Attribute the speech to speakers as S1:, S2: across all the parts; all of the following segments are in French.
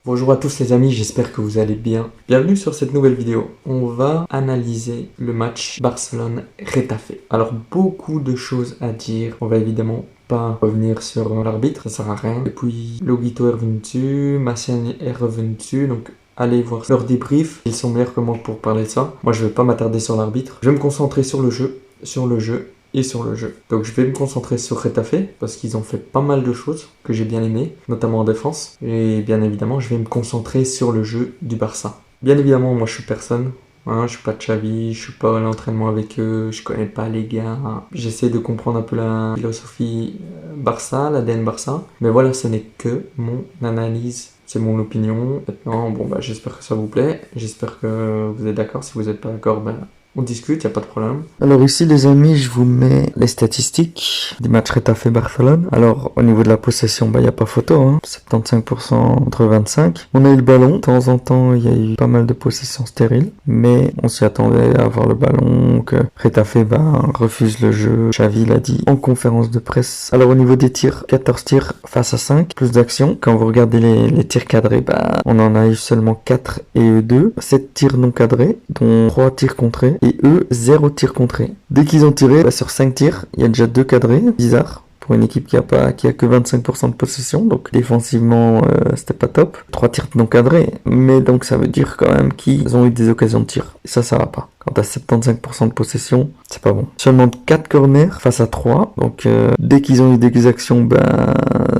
S1: Bonjour à tous les amis, j'espère que vous allez bien. Bienvenue sur cette nouvelle vidéo. On va analyser le match Barcelone-Retafe. Alors beaucoup de choses à dire. On va évidemment pas revenir sur l'arbitre, ça sert à rien. Et puis Logito est revenu dessus, Massian est revenu dessus, donc allez voir leur débrief. Ils sont meilleurs que moi pour parler de ça. Moi je vais pas m'attarder sur l'arbitre. Je vais me concentrer sur le jeu et sur le jeu. Donc je vais me concentrer sur Retafe parce qu'ils ont fait pas mal de choses que j'ai bien aimé, notamment en défense. Et bien évidemment, je vais me concentrer sur le jeu du Barça. Bien évidemment, moi je suis personne. Hein, je suis pas Xavi, je suis pas à l'entraînement avec eux, je connais pas les gars. J'essaie de comprendre un peu la philosophie Barça, l'ADN Barça. Mais voilà, ce n'est que mon analyse, c'est mon opinion. Maintenant, bon bah j'espère que ça vous plaît. J'espère que vous êtes d'accord. Si vous n'êtes pas d'accord, on discute, y a pas de problème. Alors ici les amis, je vous mets les statistiques du match Retafe-Barcelone. Alors au niveau de la possession, y a pas photo, hein. 75% entre 25. On a eu le ballon, de temps en temps il y a eu pas mal de possessions stériles, mais on s'y attendait à avoir le ballon, que Retafe refuse le jeu. Xavi l'a dit en conférence de presse. Alors au niveau des tirs, 14 tirs face à 5, plus d'action. Quand vous regardez les tirs cadrés, on en a eu seulement 4 et eux 2. 7 tirs non cadrés, dont 3 tirs contrés. Et eux, 0 tir contré. Dès qu'ils ont tiré, sur 5 tirs, il y a déjà 2 cadrés. Bizarre. Pour une équipe qui a que 25% de possession. Donc défensivement, c'était pas top. 3 tirs non cadrés. Mais donc ça veut dire quand même qu'ils ont eu des occasions de tir. Et ça va pas. Quand t'as 75% de possession, c'est pas bon. Seulement 4 corners face à 3. Donc dès qu'ils ont eu des actions,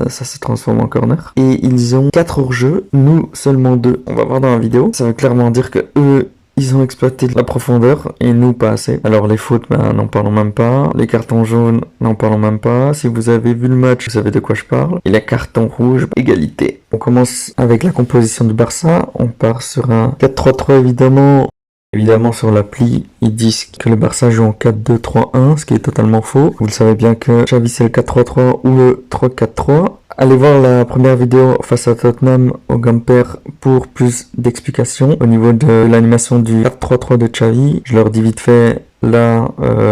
S1: ça se transforme en corner. Et ils ont 4 hors-jeu. Nous, seulement 2. On va voir dans la vidéo. Ça veut clairement dire que eux, ils ont exploité la profondeur et nous pas assez. Alors les fautes, n'en parlons même pas. Les cartons jaunes, n'en parlons même pas. Si vous avez vu le match, vous savez de quoi je parle. Et les cartons rouges, égalité. On commence avec la composition du Barça. On part sur un 4-3-3 évidemment. Évidemment, sur l'appli, ils disent que le Barça joue en 4-2-3-1, ce qui est totalement faux. Vous le savez bien que Xavi c'est le 4-3-3 ou le 3-4-3. Allez voir la première vidéo face à Tottenham au Gamper pour plus d'explications au niveau de l'animation du 4-3-3 de Xavi. Je leur dis vite fait, là,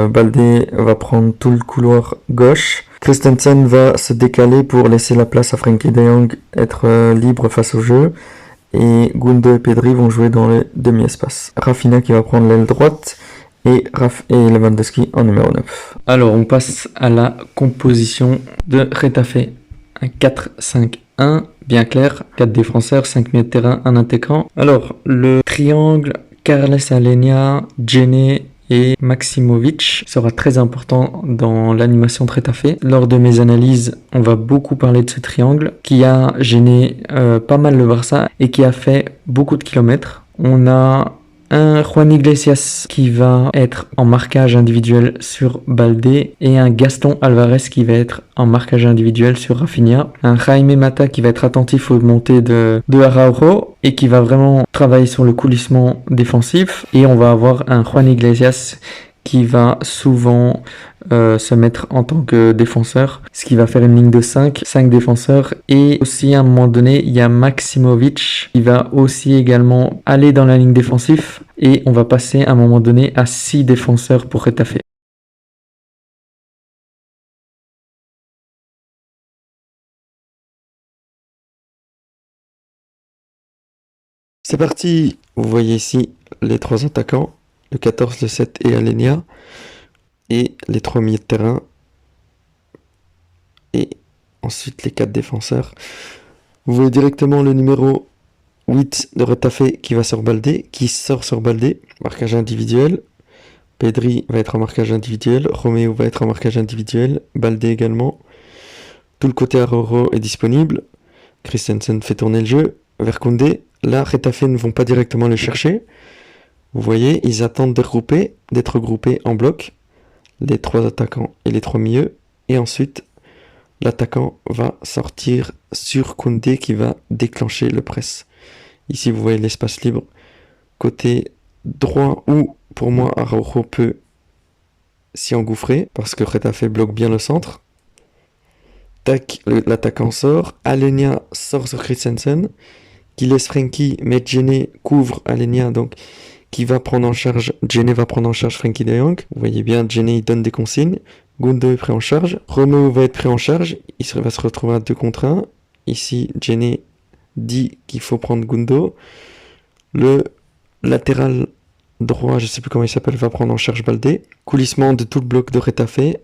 S1: Baldé va prendre tout le couloir gauche. Christensen va se décaler pour laisser la place à Frenkie de Jong être libre face au jeu. Et Gundo et Pedri vont jouer dans le demi-espace. Rafinha qui va prendre l'aile droite et Lewandowski en numéro 9. Alors on passe à la composition de Retafe. Un 4-5-1, bien clair, 4 défenseurs, 5 milieux de terrain, un attaquant. Alors le triangle Carles Alenia, Djene et Maximovic sera très important dans l'animation de Retafe. Lors de mes analyses, on va beaucoup parler de ce triangle qui a gêné pas mal le Barça et qui a fait beaucoup de kilomètres. On a un Juan Iglesias qui va être en marquage individuel sur Baldé et un Gaston Alvarez qui va être en marquage individuel sur Rafinha. Un Jaime Mata qui va être attentif aux montées de Araujo et qui va vraiment travailler sur le coulissement défensif. Et on va avoir un Juan Iglesias qui va souvent se mettre en tant que défenseur, ce qui va faire une ligne de 5 défenseurs. Et aussi à un moment donné, il y a Maximovic qui va aussi également aller dans la ligne défensive et on va passer à un moment donné à 6 défenseurs pour Retafe. C'est parti. Vous voyez ici les 3 attaquants, le 14, le 7 et Alenia, et les 3 milieux de terrain, et ensuite les 4 défenseurs. Vous voyez directement le numéro 8 de Retafe qui sort sur Baldé, marquage individuel. Pedri va être en marquage individuel, Romeo va être en marquage individuel, Baldé également. Tout le côté Araujo est disponible. Christensen fait tourner le jeu vers Koundé. Là, Retafe ne vont pas directement le chercher. Vous voyez, ils attendent d'être regroupés en bloc, les 3 attaquants et les 3 milieux. Et ensuite, l'attaquant va sortir sur Koundé qui va déclencher le press. Ici, vous voyez l'espace libre côté droit où, pour moi, Araujo peut s'y engouffrer parce que Retafe bloque bien le centre. Tac, l'attaquant sort. Alenia sort sur Christensen qui laisse Frenkie, mais Djene couvre Alenia, donc qui va prendre en charge. Djene va prendre en charge Frenkie de Jong. Vous voyez bien, Djene il donne des consignes. Gundo est pris en charge. Romeo va être pris en charge. Il va se retrouver à 2 contre 1. Ici, Djene dit qu'il faut prendre Gundo. Le latéral droit, je sais plus comment il s'appelle, va prendre en charge Baldé. Coulissement de tout le bloc de Retafe.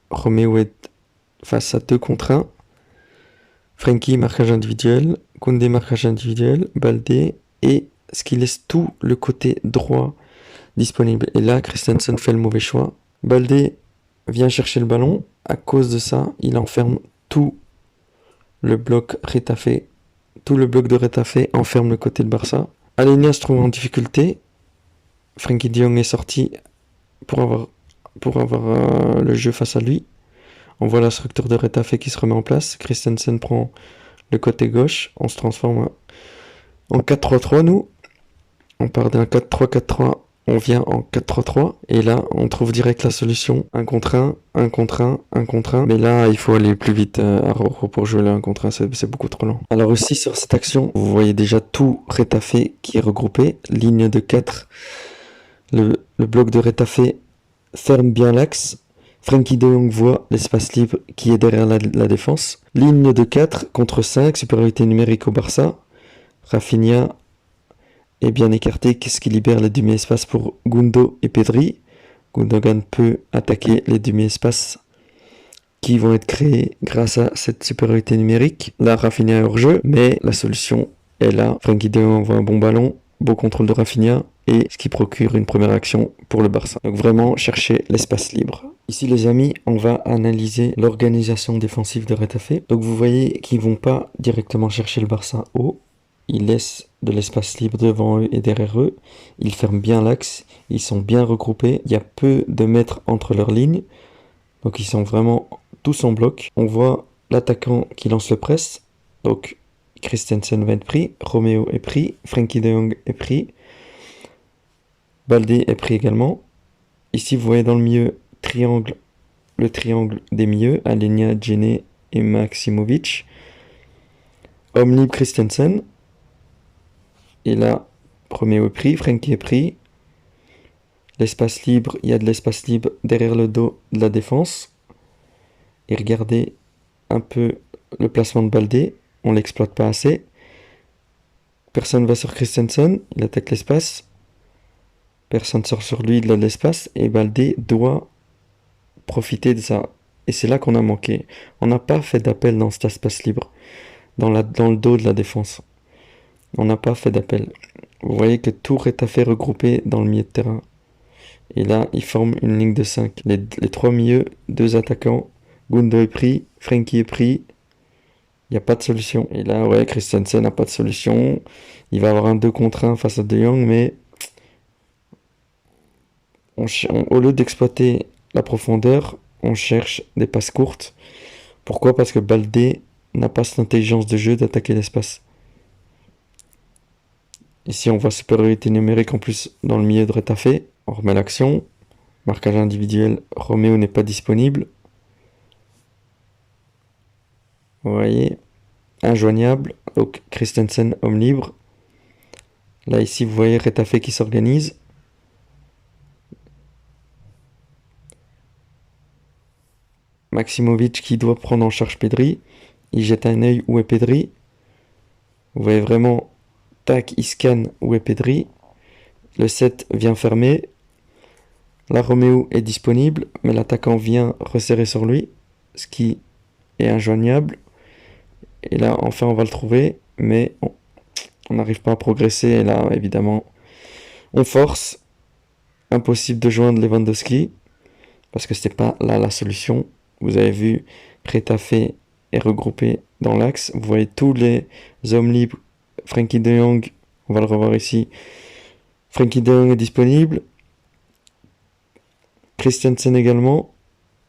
S1: Roméo est face à 2 contre 1. Frenkie, marquage individuel. Koundé, marquage individuel. Baldé. Et ce qui laisse tout le côté droit disponible. Et là, Christensen fait le mauvais choix. Baldé vient chercher le ballon. À cause de ça, il enferme tout le bloc Retafe. Tout le bloc de Retafe enferme le côté de Barça. Alenia se trouve en difficulté. Frenkie de Jong est sorti pour avoir le jeu face à lui. On voit la structure de Retafe qui se remet en place. Christensen prend le côté gauche. On se transforme en 4-3-3 nous. On part d'un 4-3-4-3. On vient en 4-3-3. Et là, on trouve direct la solution. 1 contre 1, 1 contre 1, 1 contre 1. Mais là, il faut aller plus vite à Rojo pour jouer le 1 contre 1. C'est beaucoup trop lent. Alors aussi, sur cette action, vous voyez déjà tout Retafe qui est regroupé. Ligne de 4. Le bloc de Retafe ferme bien l'axe. Frenkie de Jong voit l'espace libre qui est derrière la défense. Ligne de 4 contre 5, supériorité numérique au Barça. Rafinha est bien écarté, ce qui libère les demi-espaces pour Gundo et Pedri. Gundogan peut attaquer les demi-espaces qui vont être créés grâce à cette supériorité numérique. Là, Rafinha est hors jeu, mais la solution est là. Frenkie de Jong envoie un bon ballon, beau contrôle de Rafinha, et ce qui procure une première action pour le Barça. Donc vraiment, chercher l'espace libre. Ici les amis, on va analyser l'organisation défensive de Retafe. Donc vous voyez qu'ils vont pas directement chercher le Barça haut. Ils laissent de l'espace libre devant eux et derrière eux. Ils ferment bien l'axe. Ils sont bien regroupés. Il y a peu de mètres entre leurs lignes. Donc ils sont vraiment tous en bloc. On voit l'attaquant qui lance le press. Donc Christensen va être pris. Roméo est pris. Frenkie de Jong est pris. Baldé est pris également. Ici vous voyez dans le milieu le triangle des milieux. Alenia, Djene et Maximovic. Homme libre Christensen. Et là, Roméo est pris, Frenkie est pris. L'espace libre, il y a de l'espace libre derrière le dos de la défense. Et regardez un peu le placement de Baldé. On l'exploite pas assez. Personne va sur Christensen, il attaque l'espace. Personne sort sur lui, il a de l'espace. Et Baldé doit profiter de ça. Et c'est là qu'on a manqué. On n'a pas fait d'appel dans cet espace libre. Dans le dos de la défense. On n'a pas fait d'appel. Vous voyez que tout Retafe est regroupé dans le milieu de terrain. Et là, ils forment une ligne de 5. Les 3 milieux, 2 attaquants. Gundo est pris, Frenkie est pris. Il n'y a pas de solution. Et là, ouais, Christensen n'a pas de solution. Il va avoir un 2 contre 1 face à De Jong, mais au lieu d'exploiter la profondeur, on cherche des passes courtes. Pourquoi? Parce que Baldé n'a pas cette intelligence de jeu d'attaquer l'espace. Ici, on voit supériorité numérique en plus dans le milieu de Retafe. On remet l'action. Marquage individuel, Roméo n'est pas disponible. Vous voyez, injoignable. Donc Christensen, homme libre. Là, ici, vous voyez Retafe qui s'organise. Maximovic qui doit prendre en charge Pedri. Il jette un œil où est Pedri. Vous voyez vraiment, tac, il scanne où est Pedri. Le 7 vient fermer. Là, Roméo est disponible, mais l'attaquant vient resserrer sur lui, ce qui est injoignable. Et là, enfin, on va le trouver, mais on n'arrive pas à progresser. Et là, évidemment, on force. Impossible de joindre Lewandowski, parce que c'était pas là la solution. Vous avez vu, Retafe est regroupé dans l'axe. Vous voyez tous les hommes libres. Frenkie de Jong, on va le revoir ici. Frenkie de Jong est disponible. Christensen également.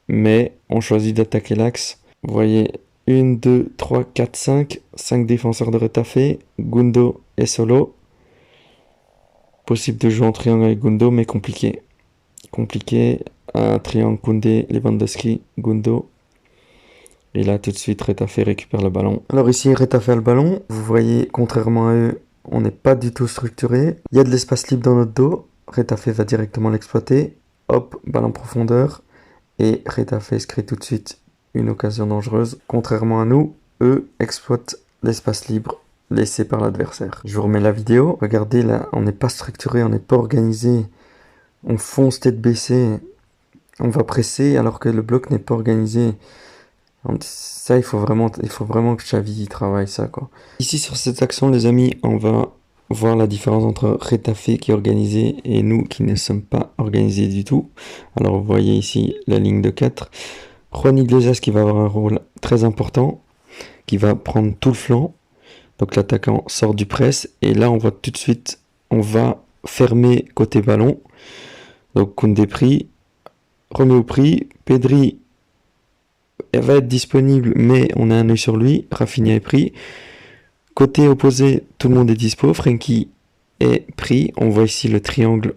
S1: Mais on choisit d'attaquer l'axe. Vous voyez 1, 2, 3, 4, 5. 5 défenseurs de Retafe. Gundo est solo. Possible de jouer en triangle avec Gundo, mais compliqué. Compliqué. Un triangle Koundé, Lewandowski, Gundo. Et là, tout de suite, Retafe récupère le ballon. Alors ici, Retafe a le ballon. Vous voyez, contrairement à eux, on n'est pas du tout structuré. Il y a de l'espace libre dans notre dos. Retafe va directement l'exploiter. Hop, balle en profondeur. Et Retafe se crée tout de suite une occasion dangereuse. Contrairement à nous, eux exploitent l'espace libre laissé par l'adversaire. Je vous remets la vidéo. Regardez là, on n'est pas structuré, on n'est pas organisé. On fonce tête baissée. On va presser alors que le bloc n'est pas organisé. Ça, il faut vraiment que Xavi travaille ça, quoi. Ici, sur cette action, les amis, on va voir la différence entre Retafe qui est organisé et nous qui ne sommes pas organisés du tout. Alors, vous voyez ici la ligne de 4. Juan Iglesias qui va avoir un rôle très important, qui va prendre tout le flanc. Donc, l'attaquant sort du press. Et là, on voit tout de suite, on va fermer côté ballon. Donc, Koundé pris, Romeo pris, Pedri va être disponible, mais on a un œil sur lui. Rafinha est pris. Côté opposé, tout le monde est dispo. Frenkie est pris. On voit ici le triangle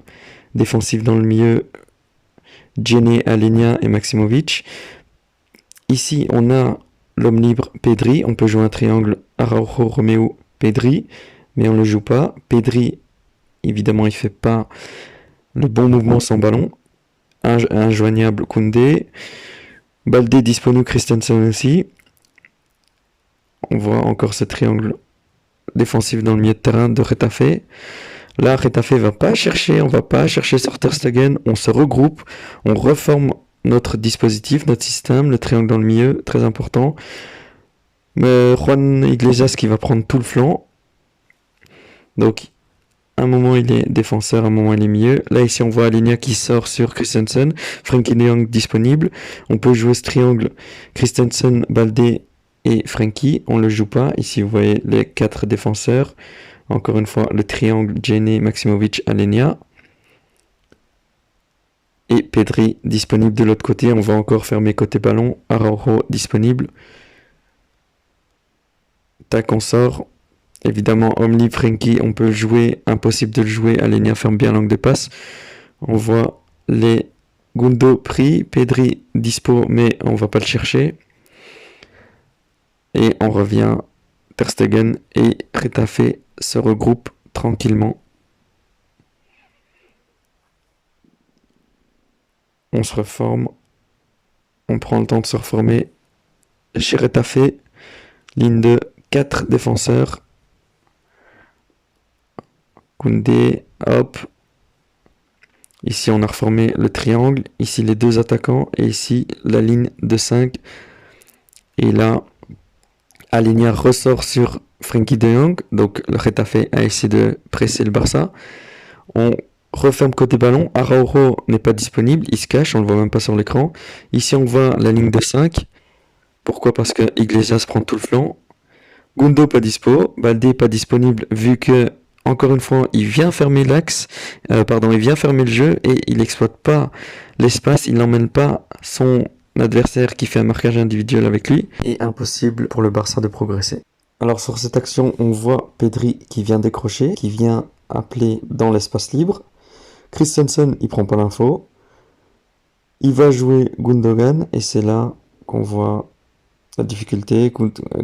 S1: défensif dans le milieu. Djene, Alenia et Maximovic. Ici, on a l'homme libre Pedri. On peut jouer un triangle Araujo, Romeo, Pedri, mais on ne le joue pas. Pedri, évidemment, il ne fait pas le bon mouvement sans ballon. Injoignable Koundé. Baldé disponible, Christensen aussi. On voit encore ce triangle défensif dans le milieu de terrain de Retafe. Là, Retafe va pas chercher, on va pas chercher sur Ter Stegen. On se regroupe, on reforme notre dispositif, notre système, le triangle dans le milieu, très important. Mais Juan Iglesias qui va prendre tout le flanc. Donc, un moment il est défenseur, un moment il est milieu. Là ici on voit Alenia qui sort sur Christensen, Frenkie de Jong disponible. On peut jouer ce triangle Christensen, Baldé et Frenkie. On ne le joue pas. Ici vous voyez les 4 défenseurs. Encore une fois le triangle Djene, Maximovic, Alenia. Et Pedri disponible de l'autre côté. On va encore fermer côté ballon. Araujo disponible. Tac, on sort. Évidemment, homme libre, Frenkie, on peut jouer, impossible de le jouer. Alenia ferme bien l'angle de passe. On voit les Gundo pris, Pedri dispo, mais on va pas le chercher. Et on revient, Ter Stegen et Retafe se regroupent tranquillement. On se reforme. On prend le temps de se reformer. Chez Retafe, ligne de 4 défenseurs. Koundé, hop. Ici, on a reformé le triangle. Ici, les 2 attaquants. Et ici, la ligne de 5. Et là, Alenia ressort sur Frenkie de Jong. Donc, le Retafe a essayé de presser le Barça. On referme côté ballon. Araujo n'est pas disponible. Il se cache. On ne le voit même pas sur l'écran. Ici, on voit la ligne de 5. Pourquoi? Parce que Iglesias prend tout le flanc. Gundo pas dispo. Baldé pas disponible vu que encore une fois, il vient fermer l'axe, il vient fermer le jeu et il n'exploite pas l'espace, il n'emmène pas son adversaire qui fait un marquage individuel avec lui. Et impossible pour le Barça de progresser. Alors sur cette action, on voit Pedri qui vient décrocher, qui vient appeler dans l'espace libre. Christensen, il prend pas l'info. Il va jouer Gundogan et c'est là qu'on voit la difficulté.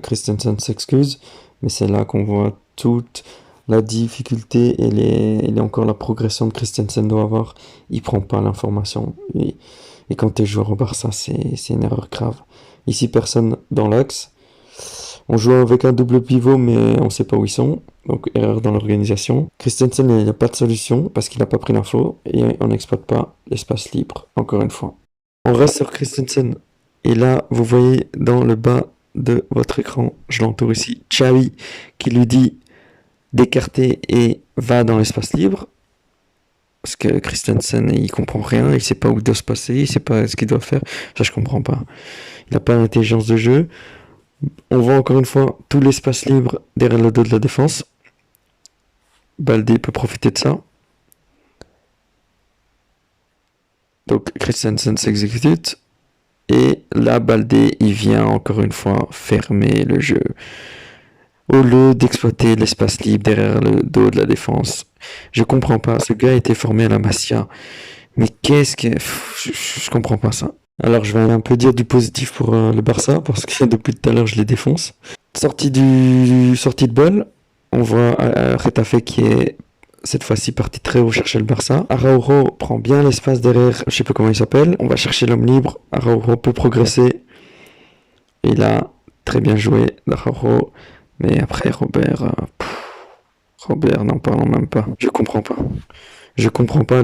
S1: Christensen s'excuse, mais c'est là qu'on voit toute la difficulté et encore la progression que Christensen doit avoir. Il prend pas l'information. Et quand tu es joueur au Barça, c'est une erreur grave. Ici, personne dans l'axe. On joue avec un double pivot, mais on sait pas où ils sont. Donc, erreur dans l'organisation. Christensen, il n'y a pas de solution parce qu'il n'a pas pris l'info et on n'exploite pas l'espace libre, encore une fois. On reste sur Christensen. Et là, vous voyez dans le bas de votre écran, je l'entoure ici, Xavi qui lui dit d'écarter et va dans l'espace libre. Parce que Christensen, il comprend rien, il sait pas où il doit se passer, il sait pas ce qu'il doit faire. Ça, je comprends pas. Il n'a pas l'intelligence de jeu. On voit encore une fois tout l'espace libre derrière le dos de la défense. Baldé peut profiter de ça. Donc Christensen s'exécute. Et là, Baldé, il vient encore une fois fermer le jeu. Au lieu d'exploiter l'espace libre derrière le dos de la défense. Je comprends pas. Ce gars a été formé à la Masia. Mais qu'est-ce que... Je comprends pas ça. Alors, je vais un peu dire du positif pour le Barça, parce que depuis tout à l'heure, je les défonce. Sortie de balle, on voit Retafe qui est cette fois-ci parti très haut chercher le Barça. Araujo prend bien l'espace derrière, je sais pas comment il s'appelle. On va chercher l'homme libre. Araujo peut progresser. Et là, très bien joué d'Araujo.
S2: Mais après, Robert, n'en parlons même pas. Je comprends pas. Je comprends pas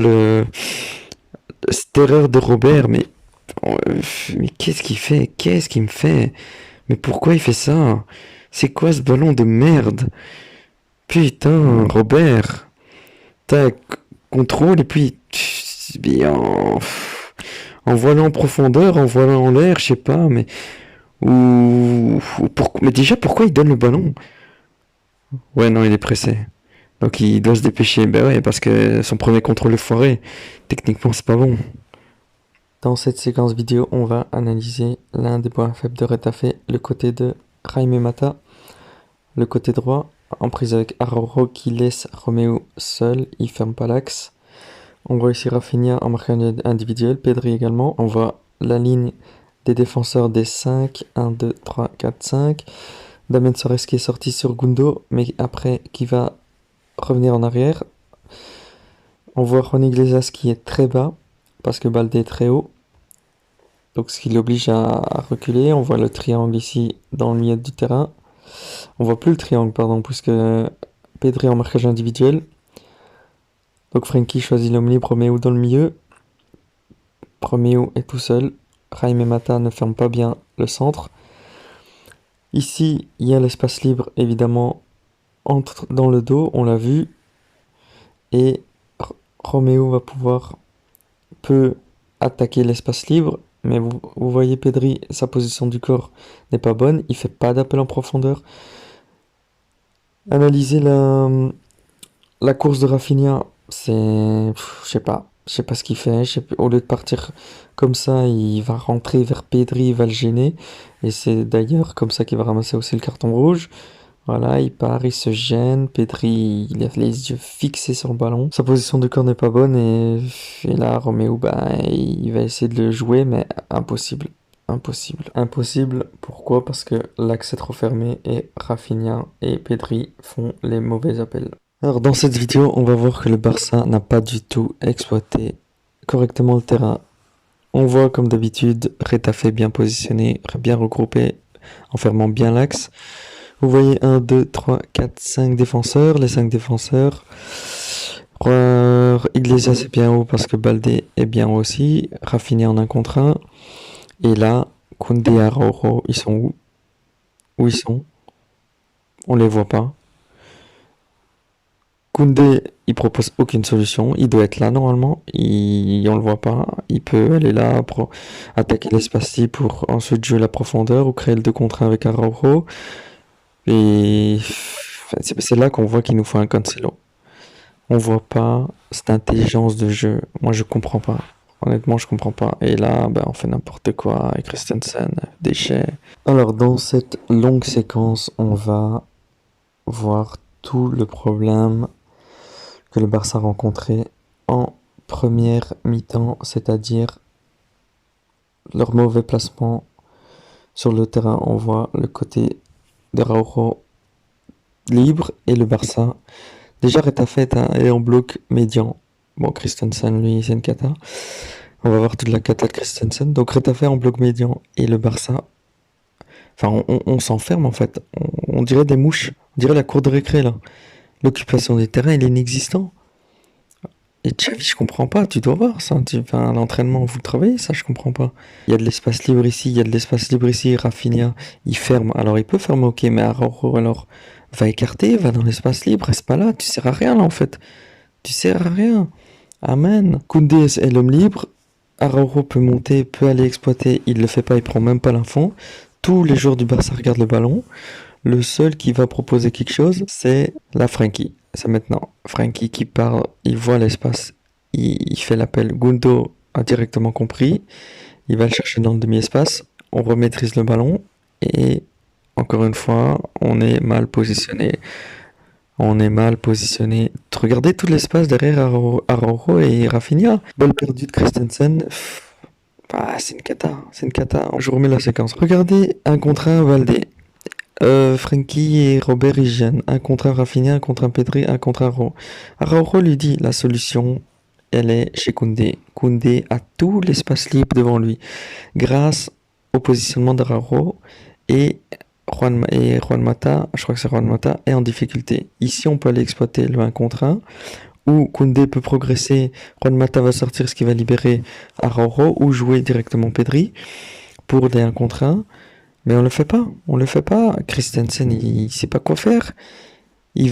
S2: cette erreur de Robert, mais qu'est-ce qu'il fait? Qu'est-ce qu'il me fait? Mais pourquoi il fait ça? C'est quoi ce ballon de merde? Putain, Robert. Tac, contrôle et puis bien en volant en profondeur, en volant en l'air, je sais pas, mais déjà pourquoi il donne le ballon? Ouais, non, il est pressé. Donc il doit se dépêcher. Ben ouais, parce que son premier contrôle est foiré. Techniquement, c'est pas bon.
S1: Dans cette séquence vidéo, on va analyser l'un des points faibles de Retafe, le côté de Jaime Mata, le côté droit, en prise avec Araujo qui laisse Romeo seul, il ferme pas l'axe. On voit ici Rafinha en marquage individuel, Pedri également. On voit la ligne des défenseurs des 5, 1, 2, 3, 4, 5. Damien Suarez qui est sorti sur Gundo, mais après qui va revenir en arrière. On voit Juan Iglesias qui est très bas, parce que Baldé est très haut. Donc ce qui l'oblige à reculer. On voit le triangle ici dans le milieu du terrain. On voit plus le triangle, pardon, puisque Pedri en marquage individuel. Donc Frenkie choisit l'homme libre, Romeo dans le milieu. Romeo est tout seul. Jaime Mata ne ferme pas bien le centre. Ici, il y a l'espace libre, évidemment, entre dans le dos, on l'a vu. Et Romeo peut attaquer l'espace libre. Mais vous voyez Pedri, sa position du corps n'est pas bonne. Il fait pas d'appel en profondeur. Analyser la course de Rafinha, je sais pas. Je sais pas ce qu'il fait. Au lieu de partir comme ça, il va rentrer vers Pedri, il va le gêner. Et c'est d'ailleurs comme ça qu'il va ramasser aussi le carton rouge. Voilà, il part, il se gêne. Pedri, il a les yeux fixés sur le ballon. Sa position de corps n'est pas bonne. Et là, Roméo, il va essayer de le jouer, mais impossible. Impossible. Impossible, pourquoi? Parce que l'axe est trop fermé et Rafinha et Pedri font les mauvais appels. Alors dans cette vidéo, on va voir que le Barça n'a pas du tout exploité correctement le terrain. On voit comme d'habitude Retafe bien positionné, bien regroupé, en fermant bien l'axe. Vous voyez 1, 2, 3, 4, 5 défenseurs. Les 5 défenseurs. Iglesias est bien haut parce que Baldé est bien haut aussi. Rafinha en 1 contre 1. Et là, Koundé et Araujo, ils sont où? Où ils sont? On les voit pas. Koundé, il propose aucune solution. Il doit être là normalement. On le voit pas. Il peut aller là pour attaquer l'espace pour ensuite jouer la profondeur ou créer le 2 contre 1 avec Araujo. Et c'est là qu'on voit qu'il nous faut un Cancelo. On voit pas cette intelligence de jeu. Moi, je comprends pas. Honnêtement, je comprends pas. Et là, on fait n'importe quoi avec Christensen, déchet. Alors, dans cette longue séquence, on va voir tout le problème que le Barça rencontrait en première mi-temps, c'est-à-dire leur mauvais placement sur le terrain. On voit le côté de Araujo libre et le Barça. Déjà, Retafe est en bloc médian. Bon, Christensen, lui, c'est une cata. On va voir toute la cata de Christensen. Donc, Retafe en bloc médian et le Barça. Enfin, on s'enferme en fait. On dirait des mouches. On dirait la cour de récré là. L'occupation des terrains, il est inexistant. Et Xavi, je comprends pas. Tu dois voir ça. L'entraînement, vous le travaillez, ça, je comprends pas. Il y a de l'espace libre ici, il y a de l'espace libre ici. Rafinha, il ferme. Alors, il peut fermer, ok, mais alors, va écarter, va dans l'espace libre, reste pas là. Tu sers à rien là en fait. Tu sers à rien. Amen. Koundé est l'homme libre. Araujo peut monter, peut aller exploiter. Il le fait pas, il prend même pas l'infant. Tous les joueurs du Barça regardent le ballon. Le seul qui va proposer quelque chose, c'est la Frenkie. C'est maintenant. Frenkie qui parle, il voit l'espace. Il fait l'appel. Gundo a directement compris. Il va le chercher dans le demi-espace. On remaîtrise le ballon. Et encore une fois, on est mal positionné. On est mal positionné. Regardez tout l'espace derrière Araujo et Rafinha. Balle perdue de Christensen. C'est une cata. C'est une cata. Je remets la séquence. Regardez, 1 contre 1 Valdé. Frenkie et Robert ils gênent. 1 contre 1 Rafinha, 1 contre 1 Pedri, 1 contre 1 Araujo. Araujo lui dit la solution, elle est chez Koundé. Koundé a tout l'espace libre devant lui. Grâce au positionnement d'Araujo et
S2: Juan Mata, je crois que c'est Juan Mata, est en difficulté. Ici, on peut aller exploiter le 1 contre 1, où Koundé peut progresser, Juan Mata va sortir, ce qui va libérer Araujo, ou jouer directement Pedri pour des 1 contre 1. Mais on le fait pas. Christensen, il sait pas quoi faire. Il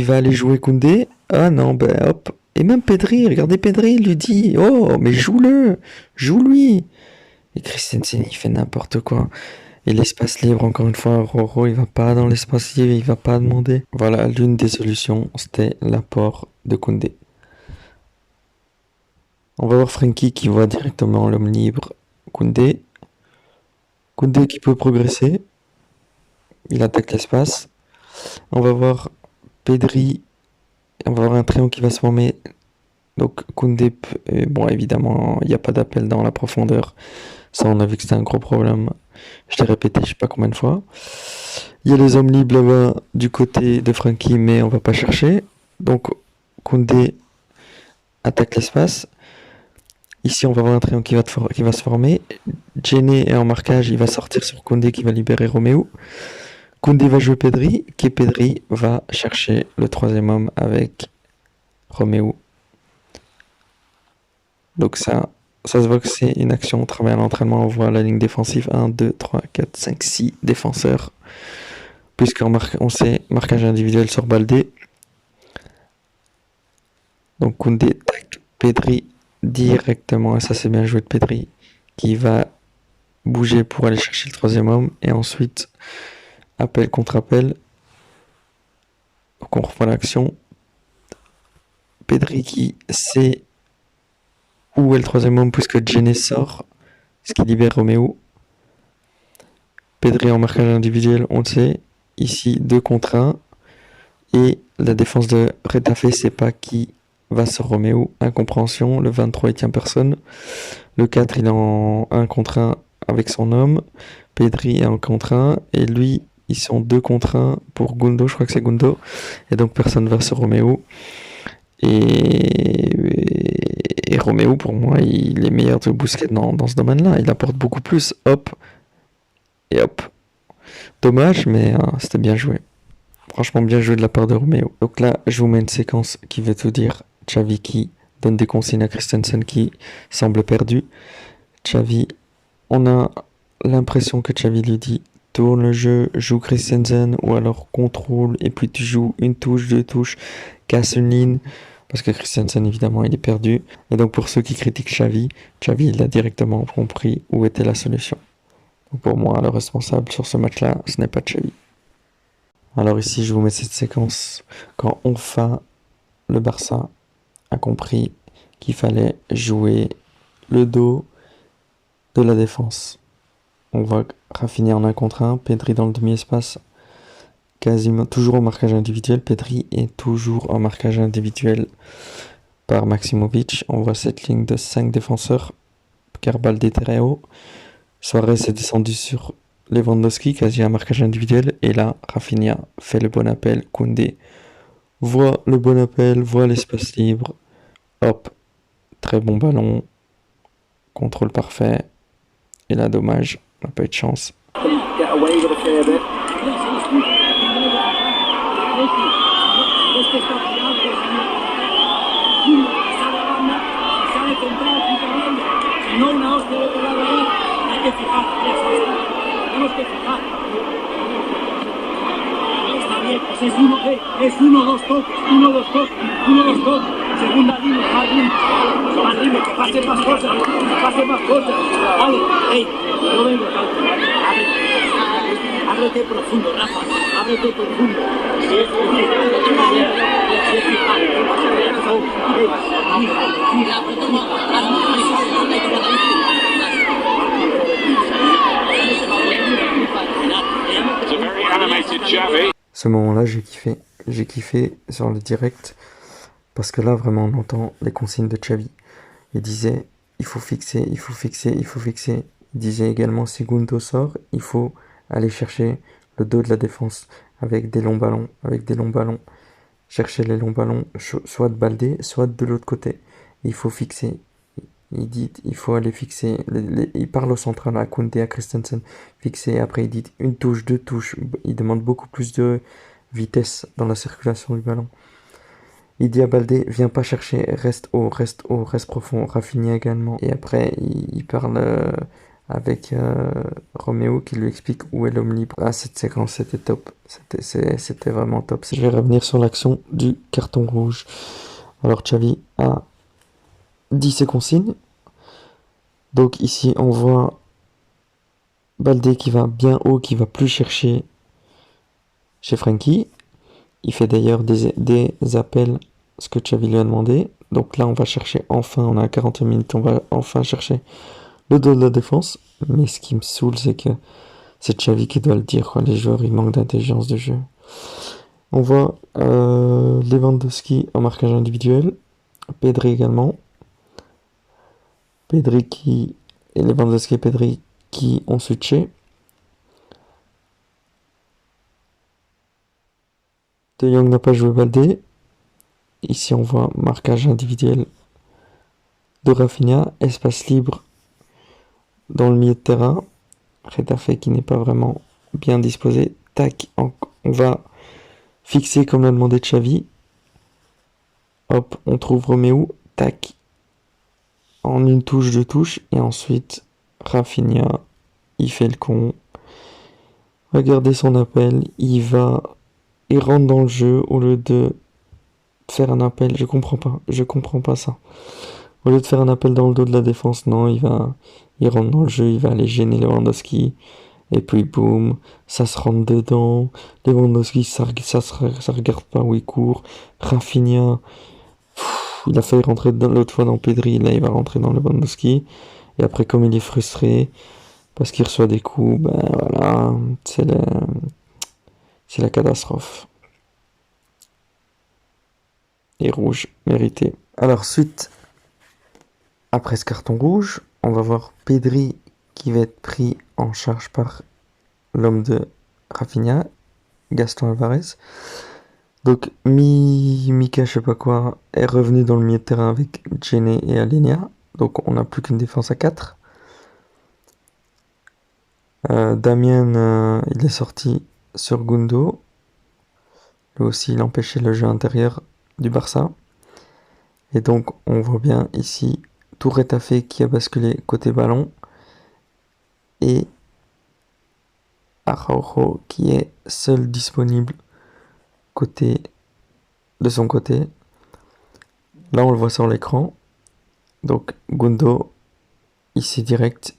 S2: va aller jouer Koundé. Ah non, ben hop. Et même Pedri, regardez Pedri, il lui dit, oh, mais joue-le, joue-lui. Et Christensen, il fait n'importe quoi. Et l'espace libre, encore une fois, Roro, il va pas dans l'espace libre, il va pas demander. Voilà, l'une des solutions, c'était l'apport de Koundé. On va voir Frenkie qui voit directement l'homme libre Koundé. Koundé qui peut progresser. Il attaque l'espace. On va voir Pedri. On va voir un triangle qui va se former. Donc Koundé, bon évidemment, il n'y a pas d'appel dans la profondeur. Ça, on a vu que c'était un gros problème. Je l'ai répété, je sais pas combien de fois. Il y a les hommes libres là-bas du côté de Frenkie, mais on va pas chercher. Donc Koundé attaque l'espace. Ici, on va voir un triangle qui va se former. Djené est en marquage, il va sortir sur Koundé qui va libérer Roméo. Koundé va jouer Pedri, qui Pedri va chercher le troisième homme avec Roméo. Donc ça se voit que c'est une action au travail à l'entraînement. On voit la ligne défensive 1, 2, 3, 4, 5, 6 défenseurs. On sait marquage individuel sur Baldé. Donc Koundé, tac, Pedri directement, et ça c'est bien joué de Pedri, qui va bouger pour aller chercher le troisième homme, et ensuite appel contre appel. Donc on revoit l'action. Pedri qui sait où est le troisième homme puisque Djené sort, ce qui libère Roméo. Pedri en marquage individuel, on le sait. Ici 2 contre 1. Et la défense de Retafe sait pas qui va sur Roméo. Incompréhension. Le 23 il tient personne. Le 4 il est en 1 contre 1 avec son homme. Pedri est en contre 1. Et lui, ils sont 2 contre 1 pour Gundo. Je crois que c'est Gundo. Et donc personne va sur Roméo. Et Roméo, pour moi, il est meilleur de Busquets dans ce domaine-là. Il apporte beaucoup plus. Hop. Et hop. Dommage, mais c'était bien joué. Franchement, bien joué de la part de Roméo. Donc là, je vous mets une séquence qui veut tout dire. Xavi qui donne des consignes à Christensen qui semble perdu. Xavi, on a l'impression que Xavi lui dit tourne le jeu, joue Christensen, ou alors contrôle, et puis tu joues une touche, 2 touches, casse une ligne. Parce que Christensen, évidemment, il est perdu. Et donc, pour ceux qui critiquent Xavi, il a directement compris où était la solution. Donc pour moi, le responsable sur ce match-là, ce n'est pas Xavi. Alors ici, je vous mets cette séquence quand Onfa, le Barça, a compris qu'il fallait jouer le dos de la défense. On voit Rafinha en 1 contre 1, Pedri dans le demi-espace, quasiment toujours au marquage individuel. Pedri est toujours en marquage individuel par Maximovic. On voit cette ligne de 5 défenseurs, car Baldé très haut. Suarez est descendu sur Lewandowski, quasi un marquage individuel. Et là, Rafinha fait le bon appel. Koundé voit le bon appel, voit l'espace libre. Hop, très bon ballon. Contrôle parfait. Et là, dommage, on n'a pas eu de chance.
S3: Es uno, dos toques, segunda línea, más libre, que pase más cosas, vale, hey, no vengo tanto, ábrete profundo, Rafa, ábrete profundo,
S1: Ce moment-là, j'ai kiffé sur le direct, parce que là, vraiment, on entend les consignes de Xavi. Il disait, il faut fixer. Il disait également, si Gundo sort, il faut aller chercher le dos de la défense, avec des longs ballons. Chercher les longs ballons, soit de Baldé, soit de l'autre côté. Il faut fixer.
S2: Il dit il faut aller fixer. Il parle au central à Koundé, à Christensen. Fixer. Après, il dit une touche, deux touches. Il demande beaucoup plus de vitesse dans la circulation du ballon. Il dit à Baldé, viens pas chercher, reste haut, reste profond. Rafinha également. Et après, il parle avec Roméo qui lui explique où est l'homme libre. Ah, cette séquence, c'était top. C'était vraiment top. Je vais revenir sur l'action du carton rouge. Alors, Xavi a dit ses consignes. Donc ici, on voit Baldé qui va bien haut, qui va plus chercher chez Frenkie. Il fait d'ailleurs des appels, ce que Xavi lui a demandé. Donc là, on va chercher enfin, on a 40 minutes, on va enfin chercher le dos de la défense. Mais ce qui me saoule, c'est que c'est Xavi qui doit le dire, quoi. Les joueurs, ils manquent d'intelligence de jeu. On voit Lewandowski en marquage individuel. Pedri également. Et Lewandowski et Pedri qui ont switché. De Jong n'a pas joué Baldé. Ici, on voit marquage individuel de Rafinha. Espace libre dans le milieu de terrain. Retafe qui n'est pas vraiment bien disposé. Tac, on va fixer comme l'a demandé Xavi. Hop, on trouve Roméo. Tac. En une touche, deux touches. Et ensuite, Rafinha, il fait le con. Regardez son appel. Il rentre dans le jeu au lieu de faire un appel. Je comprends pas ça. Au lieu de faire un appel dans le dos de la défense, non, il rentre dans le jeu, il va aller gêner Lewandowski. Et puis boum, ça se rentre dedans. Lewandowski, ça regarde pas où il court. Rafinha, il a failli rentrer l'autre fois dans Pedri, là il va rentrer dans Lewandowski. Et après, comme il est frustré, parce qu'il reçoit des coups, ben voilà, c'est la catastrophe. Et rouge, mérité. Alors, suite, après ce carton rouge, on va voir Pedri qui va être pris en charge par l'homme de Rafinha, Gaston Alvarez. Donc, Mika, je sais pas quoi, est revenu dans le milieu de terrain avec Djene et Alenia. Donc, on n'a plus qu'une défense à 4. Damien, il est sorti sur Gundo. Lui aussi, il empêchait le jeu intérieur du Barça. Et donc, on voit bien ici tout Retafe qui a basculé côté ballon. Et Araujo qui est seul disponible de son côté. Là, on le voit sur l'écran. Donc, Gundo, il sait direct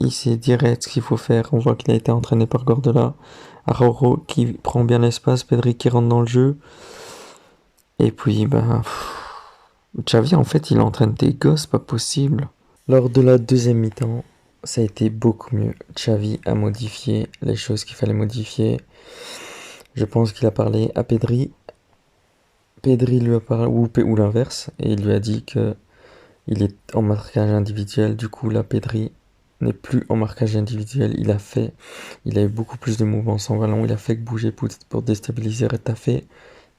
S2: ce qu'il faut faire. On voit qu'il a été entraîné par Guardiola. Araujo qui prend bien l'espace. Pedri qui rentre dans le jeu. Et puis, Xavi, en fait, il entraîne des gosses, pas possible. Lors de la deuxième mi-temps, ça a été beaucoup mieux. Xavi a modifié les choses qu'il fallait modifier. Je pense qu'il a parlé à Pedri. Pedri lui a parlé, ou l'inverse, et il lui a dit que il est en marquage individuel. Du coup, là, Pedri n'est plus en marquage individuel. Il a eu beaucoup plus de mouvements sans ballon. Il a fait que bouger pour déstabiliser Retafe.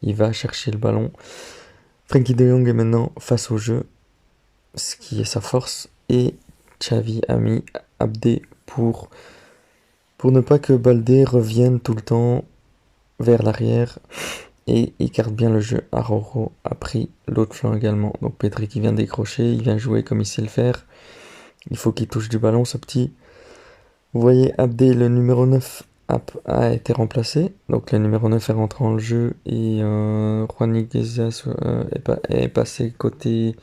S2: Il va chercher le ballon. Frenkie de Jong est maintenant face au jeu, ce qui est sa force. Et Xavi a mis Abdé pour ne pas que Baldé revienne tout le temps vers l'arrière et écarte bien le jeu. Araujo a pris l'autre flanc également. Donc Pedri qui vient décrocher, il vient jouer comme il sait le faire. Il faut qu'il touche du ballon, ce petit. Vous voyez, Abdé, le numéro 9, a été remplacé. Donc le numéro 9 est rentré dans le jeu et Juan Iglesias est passé côté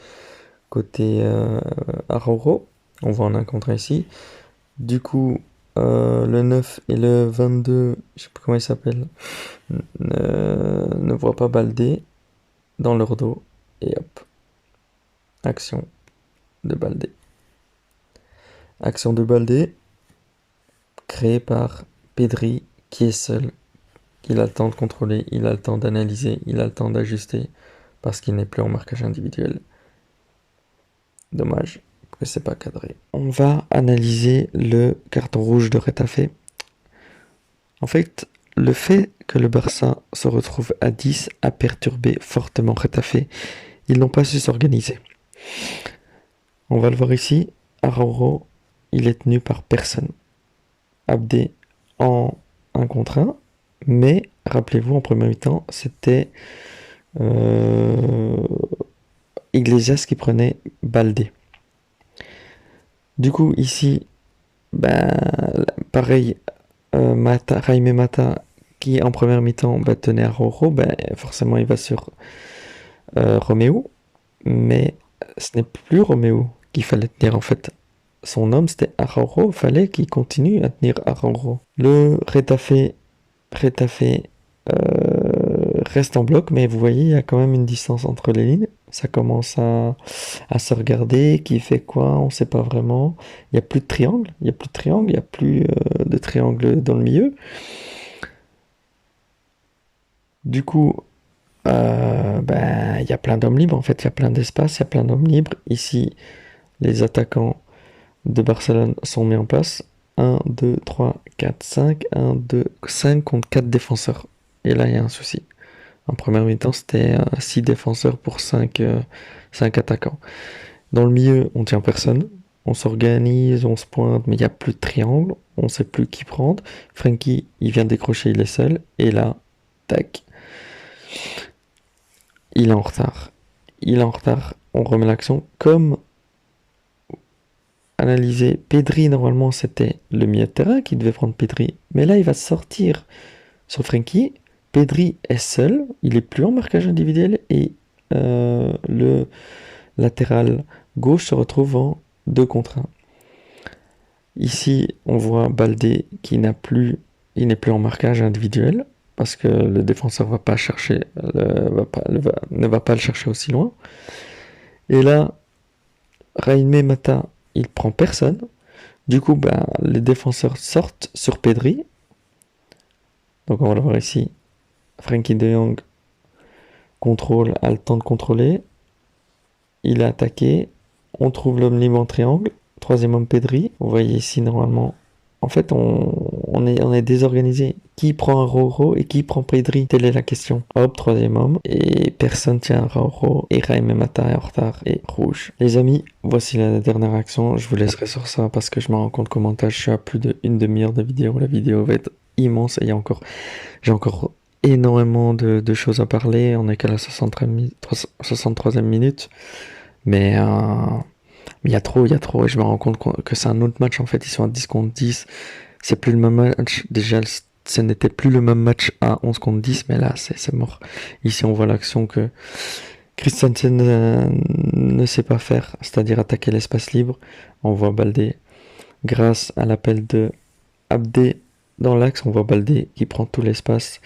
S2: Araujo. On voit en un contre ici. Du coup, le 9 et le 22, je sais pas comment il s'appelle, ne voient pas Baldé dans leur dos. Et hop, action de Baldé. Action de Baldé, créée par Pedri, qui est seul. Il a le temps de contrôler, il a le temps d'analyser, il a le temps d'ajuster, parce qu'il n'est plus en marquage individuel. Dommage que c'est pas cadré. On va analyser le carton rouge de Retafe. En fait que le Barça se retrouve à 10 a perturbé fortement Retafe. Ils n'ont pas su s'organiser. On va le voir ici. Araujo, il est tenu par personne. Abdé en 1 contre 1. Mais, rappelez-vous, en premier mi-temps, c'était Iglesias qui prenait Baldé. Du coup, ici, pareil, Jaime Mata, qui en première mi-temps tenait Araujo, forcément il va sur Roméo. Mais ce n'est plus Roméo qu'il fallait tenir en fait. Son homme c'était Araujo, il fallait qu'il continue à tenir Araujo. Le Retafe reste en bloc, mais vous voyez, il y a quand même une distance entre les lignes. Ça commence à se regarder. Qui fait quoi? On ne sait pas vraiment. Il n'y a plus de triangle. Il n'y a plus de triangle dans le milieu. Du coup, il y a plein d'hommes libres. En fait, il y a plein d'espace, il y a plein d'hommes libres. Ici, les attaquants de Barcelone sont mis en place. 1, 2, 3, 4, 5. 1, 2, 5 contre 4 défenseurs. Et là, il y a un souci. En première mi-temps, c'était 6 défenseurs pour 5 attaquants. Dans le milieu, on tient personne. On s'organise, on se pointe, mais il n'y a plus de triangle. On ne sait plus qui prendre. Frenkie, il vient décrocher, il est seul. Et là, tac. Il est en retard. On remet l'action. Comme analysé, Pedri, normalement, c'était le milieu de terrain qui devait prendre Pedri. Mais là, il va sortir sur Frenkie. Pedri est seul, il est plus en marquage individuel et le latéral gauche se retrouve en 2 contre 1. Ici, on voit Baldé qui n'est plus en marquage individuel parce que le défenseur ne va pas le chercher aussi loin. Et là, Jaime Mata, il prend personne. Du coup, les défenseurs sortent sur Pedri. Donc on va le voir ici. Frenkie de Jong contrôle, a le temps de contrôler. Il a attaqué. On trouve l'homme libre en triangle. 3e homme Pedri. Vous voyez ici normalement. En fait, on est désorganisé. Qui prend Araujo et qui prend Pedri? Telle est la question. Hop, 3e homme. Et personne tient Araujo. Et Jaime Mata est en retard. Et rouge. Les amis, voici la dernière action. Je vous laisserai sur ça parce que je me rends compte qu'au montage, je suis à plus d'une demi-heure de vidéo. La vidéo va être immense. Et j'ai encore énormément de choses à parler. On est qu'à la 63e minute. Mais il y a trop. Et je me rends compte que c'est un autre match. En fait, ils sont à 10 contre 10. C'est plus le même match. Déjà, ce n'était plus le même match à 11 contre 10. Mais là, c'est mort. Ici, on voit l'action que Christensen ne sait pas faire. C'est-à-dire attaquer l'espace libre. On voit Baldé. Grâce à l'appel de Abdé dans l'axe, on voit Baldé qui prend tout l'espace.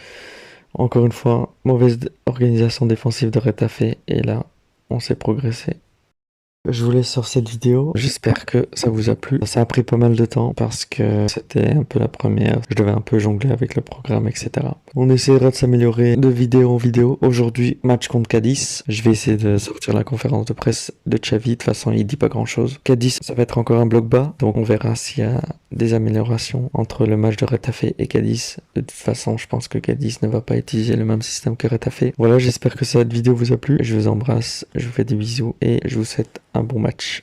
S2: Encore une fois, mauvaise organisation défensive de Retafe. Et là, on s'est progressé. Je vous laisse sur cette vidéo. J'espère que ça vous a plu. Ça a pris pas mal de temps parce que c'était un peu la première. Je devais un peu jongler avec le programme, etc. On essaiera de s'améliorer de vidéo en vidéo. Aujourd'hui, match contre Cadiz. Je vais essayer de sortir la conférence de presse de Xavi. De toute façon, il dit pas grand chose. Cadiz, ça va être encore un bloc bas. Donc on verra s'il y a des améliorations entre le match de Retafe et Cadiz. De toute façon, je pense que Cadiz ne va pas utiliser le même système que Retafe. Voilà, j'espère que cette vidéo vous a plu. Je vous embrasse, je vous fais des bisous et je vous souhaite un bon match.